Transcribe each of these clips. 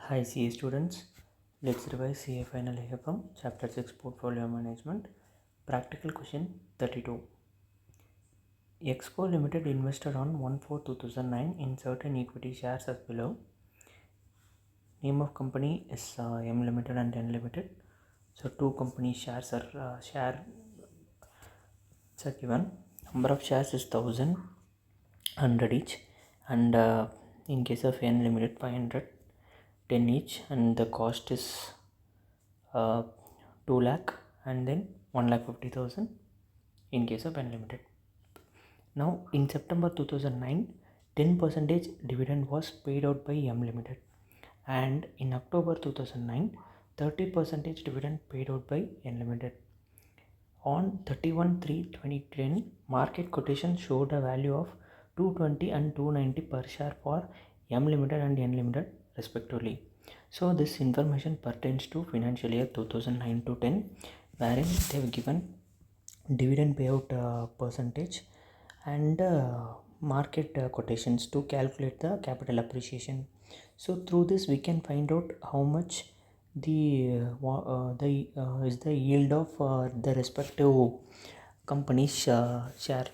Hi CA students, let's revise CA final AFM Chapter 6 Portfolio Management. Practical question 32. Exco Limited invested on 1/4/2009 in certain equity shares as below. Name of company is M Limited and N Limited. So two company shares are given. Number of shares is 1,100 each, and in case of N Limited 510 each, and the cost is 2 lakh and then 1,50,000 in case of unlimited. Now in September 2009, 10% dividend was paid out by M Limited, and in October 2009, 30% dividend paid out by N Limited. On 31/3/2010, market quotation showed a value of 220 and 290 per share for M Limited and N Limited respectively. So this information pertains to financial year 2009 to 10, wherein they have given dividend payout percentage and market quotations to calculate the capital appreciation. So through this we can find out how much is the yield of the respective company's share.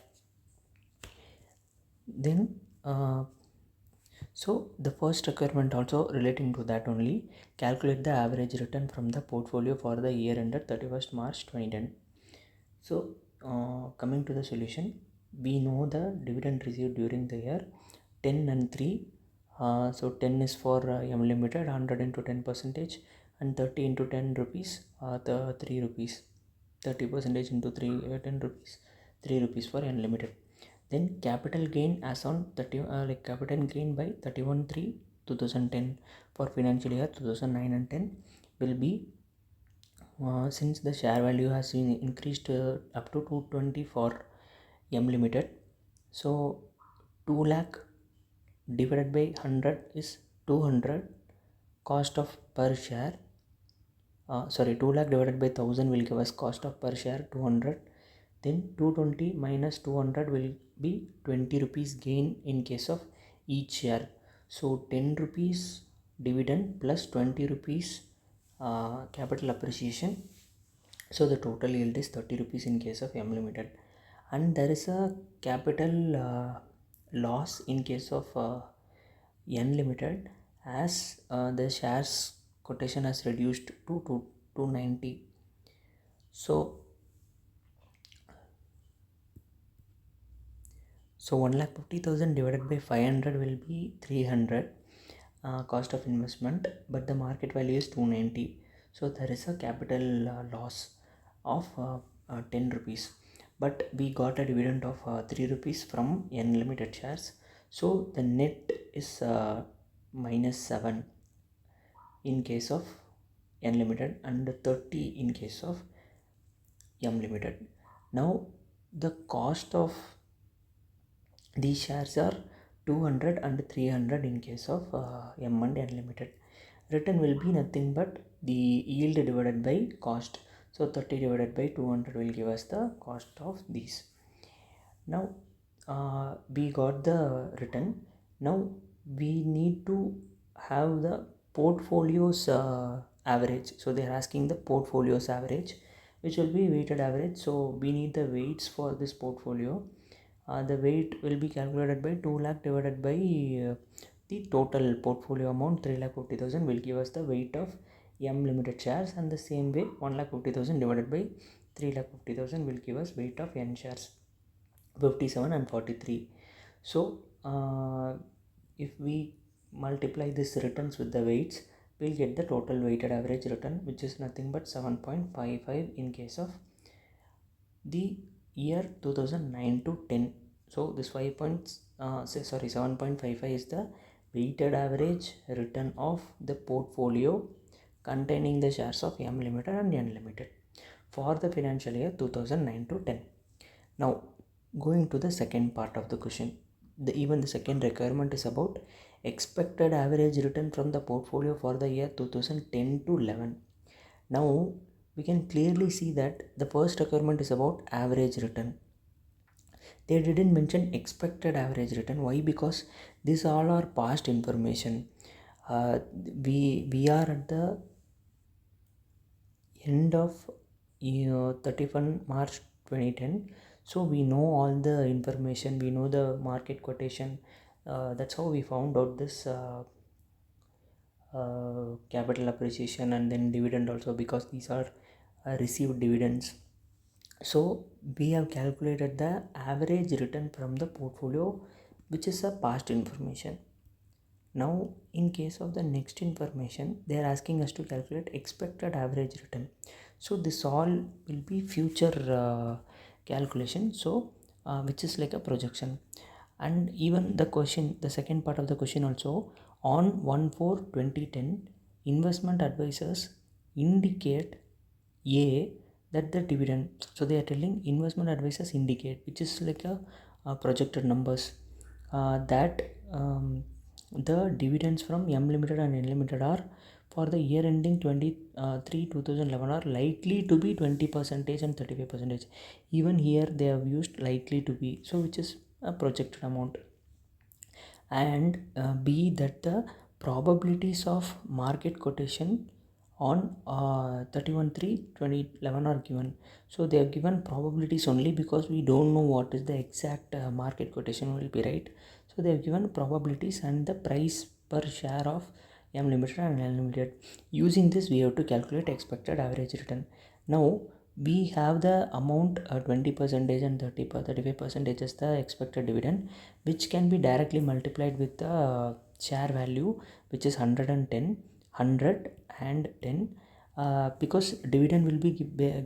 Then so the first requirement also relating to that only, calculate the average return from the portfolio for the year ended 31st March 2010. So coming to the solution, we know the dividend received during the year 10 and 3. So 10 is for M Limited, 100 into 10%, and 30 into 10 rupees, the 3 rupees, 30% into 3 10 rupees, 3 rupees for N Limited. Then capital gain as on 30 capital gain by 31/3/2010 for financial year 2009 and 10 will be, since the share value has been increased up to 220 for M Limited, so 2 lakh divided by 100 is 200. Cost of per share, 2 lakh divided by 1000 will give us cost of per share 200. Then 220 minus 200 will be 20 rupees gain in case of each share. So 10 rupees dividend plus 20 rupees capital appreciation. So the total yield is 30 rupees in case of M Limited, and there is a capital loss in case of N Limited, as the shares quotation has reduced to 290. So 1,50,000 divided by 500 will be 300 cost of investment, but the market value is 290. So there is a capital loss of 10 rupees, but we got a dividend of 3 rupees from N Limited shares. So the net is -7 in case of N Limited and 30 in case of M Limited. Now the cost of these shares are 200 and 300 in case of M and N Limited. Return will be nothing but the yield divided by cost. So 30 divided by 200 will give us the cost of these. Now we got the return. Now we need to have the portfolio's average. So they are asking the portfolio's average, which will be weighted average. So we need the weights for this portfolio. The weight will be calculated by 2 lakh divided by the total portfolio amount 3,50,000 will give us the weight of M Limited shares, and the same way 1,50,000 divided by 3,50,000 will give us weight of N shares 57 and 43. So if we multiply this returns with the weights, we'll get the total weighted average return, which is nothing but 7.55 in case of the year 2009 to 10. So this 7.55 is the weighted average return of the portfolio containing the shares of M Limited and N Limited for the financial year 2009 to 10. Now going to the second part of the question, even the second requirement is about expected average return from the portfolio for the year 2010 to 11. Now we can clearly see that the first requirement is about average return. They didn't mention expected average return. Why? Because these all are past information. uh, we are at the end of 31 March 2010. So we know all the information, we know the market quotation. That's how we found out this capital appreciation and then dividend also, because these are received dividends. So we have calculated the average return from the portfolio, which is a past information. Now, in case of the next information, they are asking us to calculate expected average return. So this all will be future calculation. So which is like a projection. And even the question, the second part of the question also, on 1/4/2010, investment advisors indicate A, that the dividend. So they are telling investment advisors indicate, which is like a projected numbers, that the dividends from M Limited and N Limited are for the year ending 23 2011 are likely to be 20% and 35%. Even here they have used likely to be, so which is a projected amount. And B, that the probabilities of market quotation on 31/3/2011 are given. So they have given probabilities only because we don't know what is the exact market quotation will be, right? So they have given probabilities and the price per share of M Limited and L Limited. Using this, we have to calculate expected average return. Now we have the amount 20% and 35% is the expected dividend, which can be directly multiplied with the share value, which is 110, because dividend will be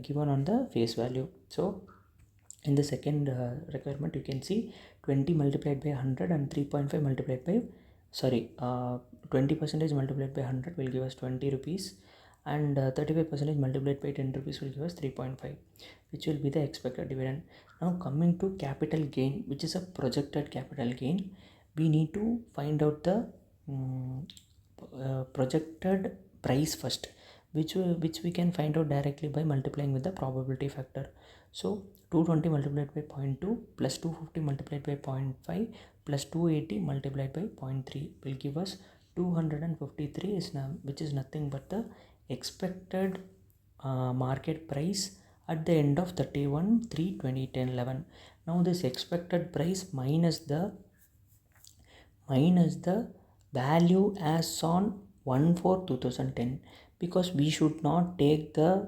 given on the face value. So in the second requirement, you can see 20 multiplied by 100 and 3.5 multiplied by 20% multiplied by 100 will give us 20 rupees, and 35% multiplied by 10 rupees will give us 3.5, which will be the expected dividend. Now coming to capital gain, which is a projected capital gain, we need to find out the projected price first, which we can find out directly by multiplying with the probability factor. So 220 multiplied by 0.2 plus 250 multiplied by 0.5 plus 280 multiplied by 0.3 will give us 253, which is nothing but the expected market price at the end of 31/3/2010. Now this expected price minus the value as on 1/4/2010, because we should not take the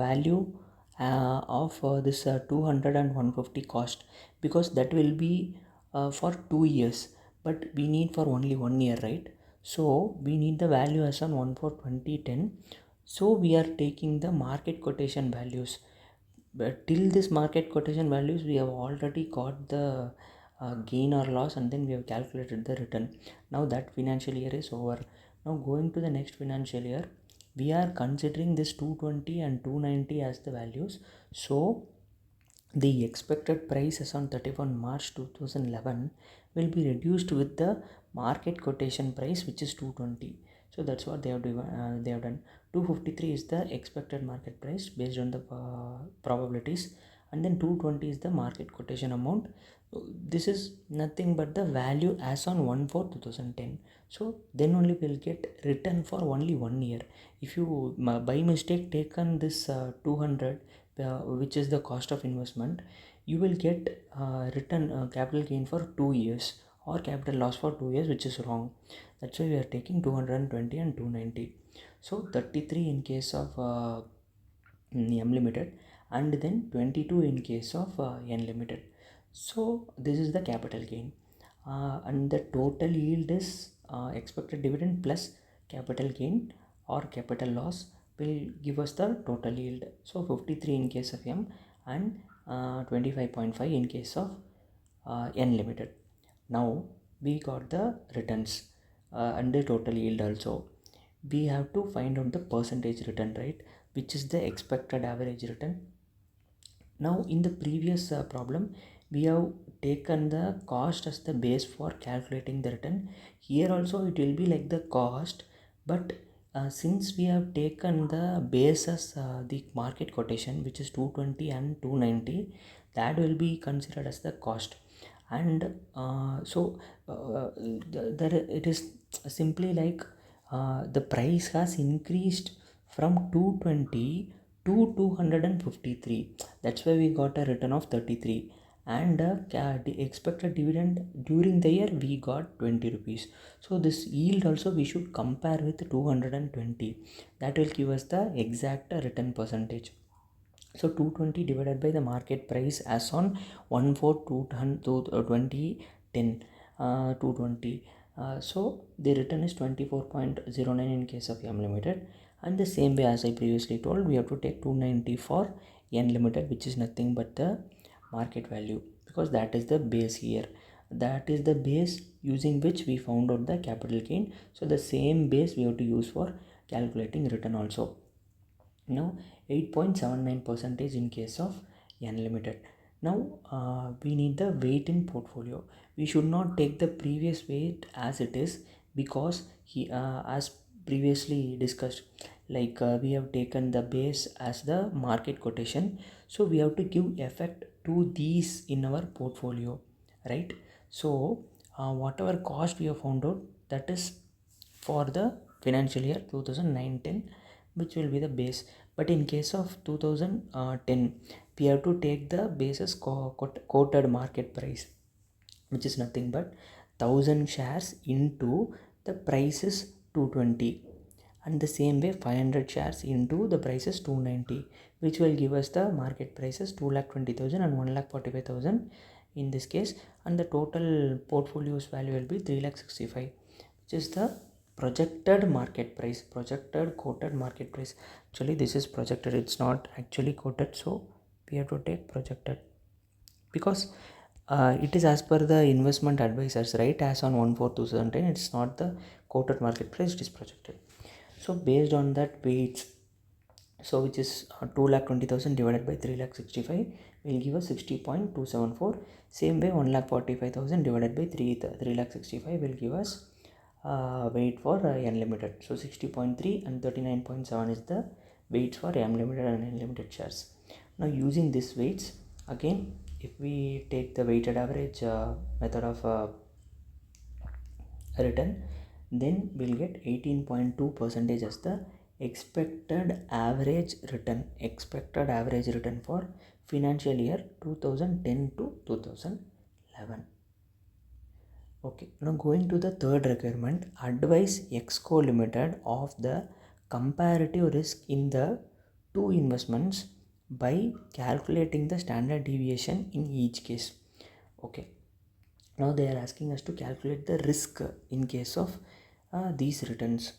value of this 200 and 150 cost, because that will be for 2 years, but we need for only 1 year, right? So we need the value as on 1/4/2010. So we are taking the market quotation values, but till this market quotation values we have already got the gain or loss, and then we have calculated the return. Now that financial year is over. Now going to the next financial year, we are considering this 220 and 290 as the values. So the expected price as on 31 March 2011 will be reduced with the market quotation price, which is 220. So that's what they have done. 253 is the expected market price based on the probabilities, and then 220 is the market quotation amount. So this is nothing but the value as on 1/4/2010. So then only we'll get return for only 1 year. If you by mistake taken this 200, which is the cost of investment, you will get return capital gain for 2 years or capital loss for 2 years, which is wrong. That's why we are taking 220 and 290. So 33 in case of M Limited, and then 22 in case of N Limited. So this is the capital gain, and the total yield is expected dividend plus capital gain or capital loss will give us the total yield. So 53 in case of M, and 25.5 in case of N Limited. Now we got the returns and the total yield also. We have to find out the percentage return, right, which is the expected average return. Now in the previous problem, we have taken the cost as the base for calculating the return. Here also it will be like the cost, but since we have taken the base as the market quotation, which is 220 and 290, that will be considered as the cost. And so it is simply like the price has increased from 220 to 253. That's why we got a return of 33, and the expected dividend during the year we got 20 rupees. So this yield also we should compare with 220. That will give us the exact return percentage. So 220 divided by the market price as on 1/4/2010, 220. So the return is 24.09 in case of M Limited, and the same way as I previously told, we have to take 290 for N Limited, which is nothing but the market value, because that is the base here. That is the base using which we found out the capital gain. So the same base we have to use for calculating return also. Now 8.79 percentage in case of unlimited. Now we need the weight in portfolio. We should not take the previous weight as it is, because he as previously discussed, like we have taken the base as the market quotation, so we have to give effect to these in our portfolio, right? So whatever cost we have found out, that is for the financial year 2009-10, which will be the base. But in case of 2010, we have to take the basis quoted market price, which is nothing but 1000 shares into the price is 220, and the same way 500 shares into the price is 290, which will give us the market prices 2,20,000 and 1,45,000 in this case, and the total portfolio's value will be 3,65,000, which is the projected market price, projected quoted market price. Actually this is projected, it's not actually quoted, so we have to take projected, because it is as per the investment advisors, right? As on 1/4/2010, it's not the quoted market price, it is projected. So based on that weights, so which is 2,20,000 divided by 3,65,000 will give us 60.274. Same way 1,45,000 divided by 3,65,000 will give us weight for unlimited. So 60.3 and 39.7 is the weights for unlimited and unlimited shares. Now using these weights, again if we take the weighted average method of return, then we'll get 18.2 percentage as the expected average return for financial year 2010 to 2011. Okay, now going to the third requirement, advise Exco Limited of the comparative risk in the two investments by calculating the standard deviation in each case. Okay, now they are asking us to calculate the risk in case of these returns.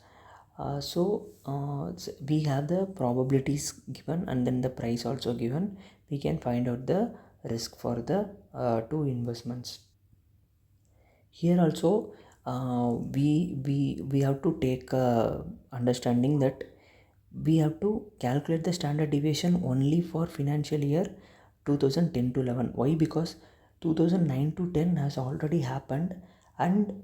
We have the probabilities given and then the price also given. We can find out the risk for the two investments. Here also we have to take understanding that we have to calculate the standard deviation only for financial year 2010 to 11. Why? Because 2009 to 10 has already happened, and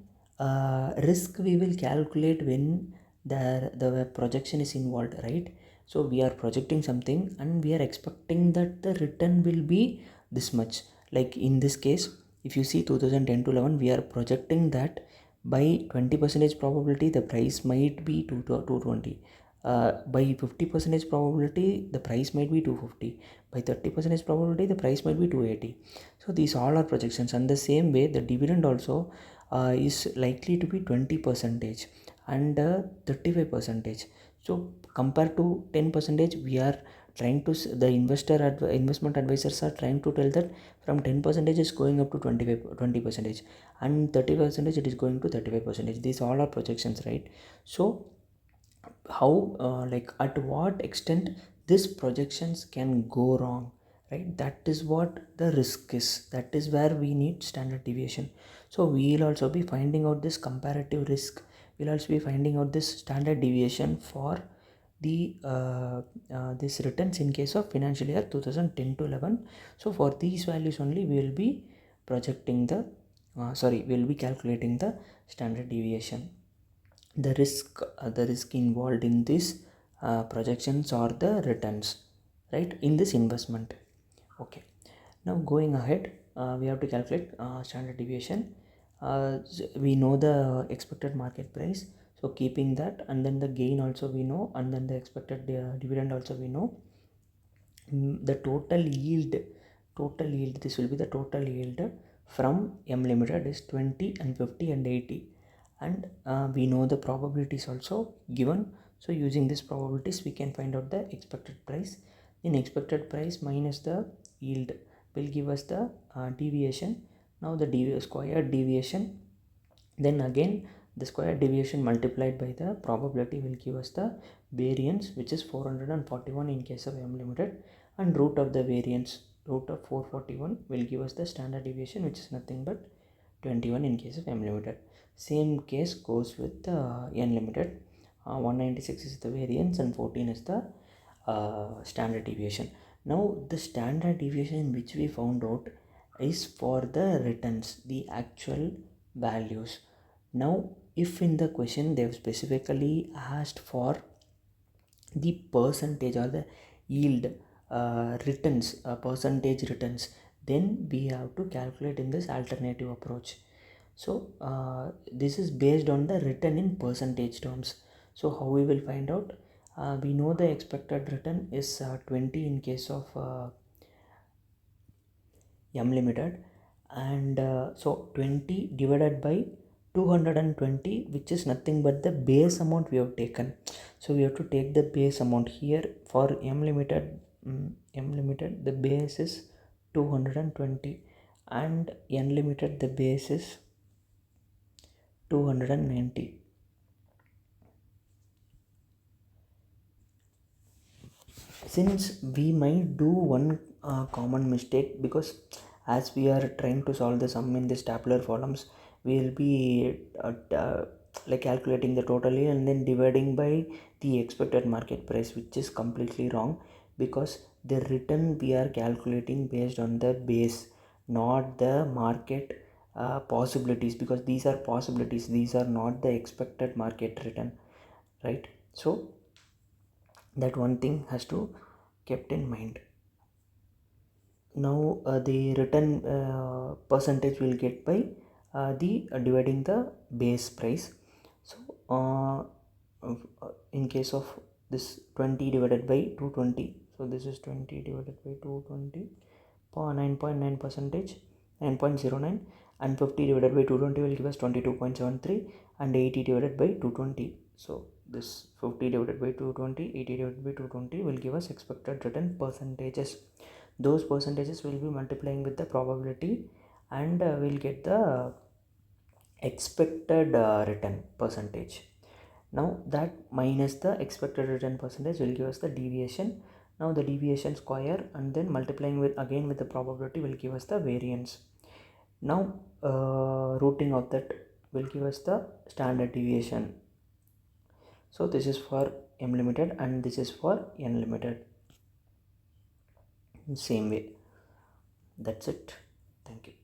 risk we will calculate when the projection is involved, right? So we are projecting something and we are expecting that the return will be this much. Like in this case, if you see 2010 to 11, we are projecting that by 20% probability the price might be 220, by 50% probability the price might be 250, by 30% probability the price might be 280. So these all are projections, and the same way the dividend also is likely to be 20% and 35%. So compared to 10%, we are trying to the investment advisors are trying to tell that from 10% is going up to 20%, and 30% it is going to 35%. These all are projections, right? So how like at what extent these projections can go wrong, right? That is what the risk is. That is where we need standard deviation. So we will also be finding out this comparative risk. We'll also be finding out this standard deviation for the this returns in case of financial year 2010 to 11. So for these values only we will be projecting the we'll be calculating the standard deviation. The risk involved in this projections or the returns, right, in this investment. Okay, now going ahead, we have to calculate standard deviation. We know the expected market price, So keeping that, and then the gain also we know, and then the expected dividend also we know. The total yield, this will be the total yield from M limited is 20 and 50 and 80, and we know the probabilities also given. So using these probabilities we can find out the expected price. In expected price minus the yield will give us the deviation. Now the square deviation, then again the square deviation multiplied by the probability will give us the variance, which is 441 in case of M limited, and root of the variance, root of 441 will give us the standard deviation, which is nothing but 21 in case of M limited. Same case goes with N limited. 196 is the variance and 14 is the standard deviation. Now the standard deviation which we found out is for the returns, the actual values. Now if in the question they have specifically asked for the percentage or the yield returns, percentage returns, then we have to calculate in this alternative approach. So this is based on the return in percentage terms. So how we will find out? We know the expected return is 20 in case of M limited, and so 20 divided by 220, which is nothing but the base amount we have taken. So we have to take the base amount here for M limited. M limited, the base is 220, and N limited, the base is 290. Since we might do one common mistake, because as we are trying to solve the sum in this tabular columns, we will be like calculating the total yield and then dividing by the expected market price, which is completely wrong, because the return we are calculating based on the base, not the market possibilities, because these are possibilities, these are not the expected market return, right? So that one thing has to kept in mind. Now the return percentage will get by the dividing the base price. So in case of this 20 divided by 220, so this is 20 divided by 220 for 9.9 percentage, 9.09, and 50 divided by 220 will give us 22.73, and 80 divided by 220. So this 50 divided by 220, 80 divided by 220 will give us expected return percentages. Those percentages will be multiplying with the probability, and we'll get the expected return percentage. Now that minus the expected return percentage will give us the deviation. Now the deviation square and then multiplying with again with the probability will give us the variance. Now rooting of that will give us the standard deviation. So this is for M limited and this is for N limited. Same way. That's it. Thank you.